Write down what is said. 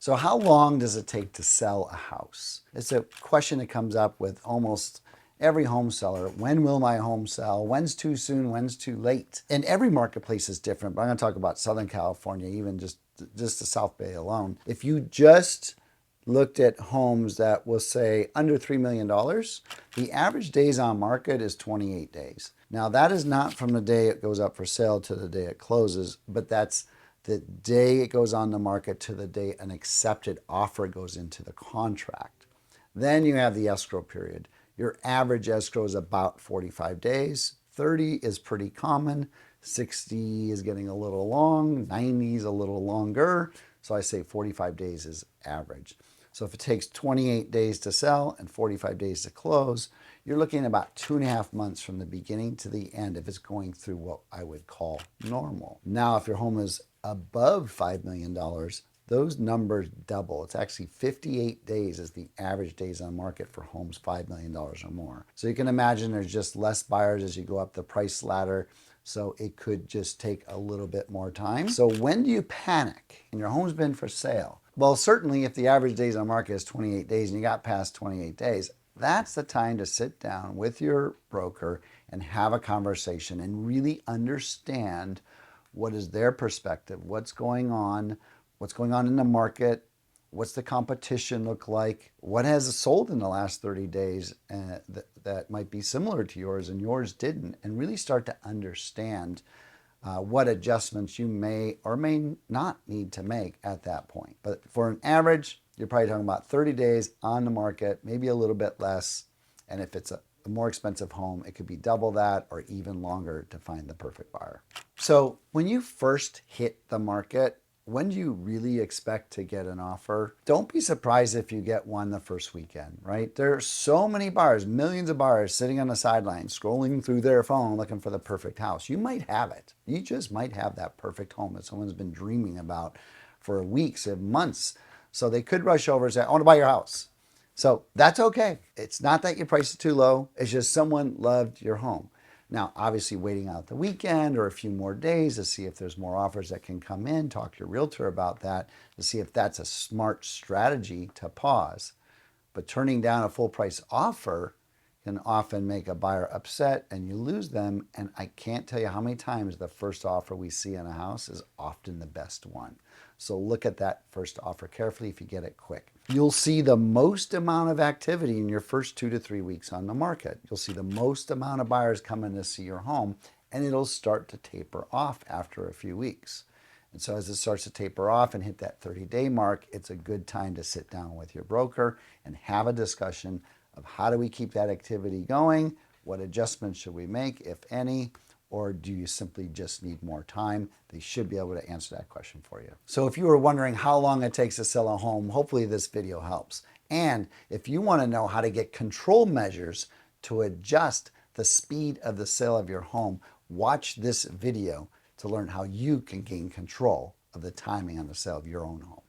So how long does it take to sell a house? It's a question that comes up with almost every home seller. When will my home sell? When's too soon? When's too late? And every marketplace is different, but I'm going to talk about Southern California, even just the South Bay alone. If you just looked at homes that will say under $3 million, the average days on market is 28 days. Now, that is not from the day it goes up for sale to the day it closes, but that's the day it goes on the market to the day an accepted offer goes into the contract. Then you have the escrow period. Your average escrow is about 45 days. 30 is pretty common. 60 is getting a little long. 90 is a little longer. So I say 45 days is average. So if it takes 28 days to sell and 45 days to close, you're looking at about 2.5 months from the beginning to the end if it's going through what I would call normal. Now, if your home is above $5 million, those numbers double. It's actually 58 days is the average days on market for homes $5 million or more. So you can imagine there's just less buyers as you go up the price ladder. So it could just take a little bit more time. So when do you panic and your home's been for sale? Well, certainly if the average days on market is 28 days and you got past 28 days, that's the time to sit down with your broker and have a conversation and really understand what is their perspective, what's going on in the market, what's the competition look like, what has sold in the last 30 days that might be similar to yours and yours didn't, and really start to understand what adjustments you may or may not need to make at that point. But for an average, you're probably talking about 30 days on the market, maybe a little bit less. And if it's a more expensive home, it could be double that or even longer to find the perfect buyer. So when you first hit the market, when do you really expect to get an offer? Don't be surprised if you get one the first weekend, right? There are so many buyers, millions of buyers sitting on the sidelines, scrolling through their phone looking for the perfect house. You might have it. You just might have that perfect home that someone's been dreaming about for weeks and months. So they could rush over and say, I want to buy your house. So that's okay. It's not that your price is too low. It's just someone loved your home. Now, obviously waiting out the weekend or a few more days to see if there's more offers that can come in, talk to your realtor about that to see if that's a smart strategy to pause. But turning down a full price offer can often make a buyer upset and you lose them. And I can't tell you how many times the first offer we see on a house is often the best one. So look at that first offer carefully if you get it quick. You'll see the most amount of activity in your first 2 to 3 weeks on the market. You'll see the most amount of buyers coming to see your home, and it'll start to taper off after a few weeks. And so as it starts to taper off and hit that 30-day mark, it's a good time to sit down with your broker and have a discussion of how do we keep that activity going? What adjustments should we make, if any? Or do you simply just need more time? They should be able to answer that question for you. So if you were wondering how long it takes to sell a home, hopefully this video helps. And if you want to know how to get control measures to adjust the speed of the sale of your home, watch this video to learn how you can gain control of the timing on the sale of your own home.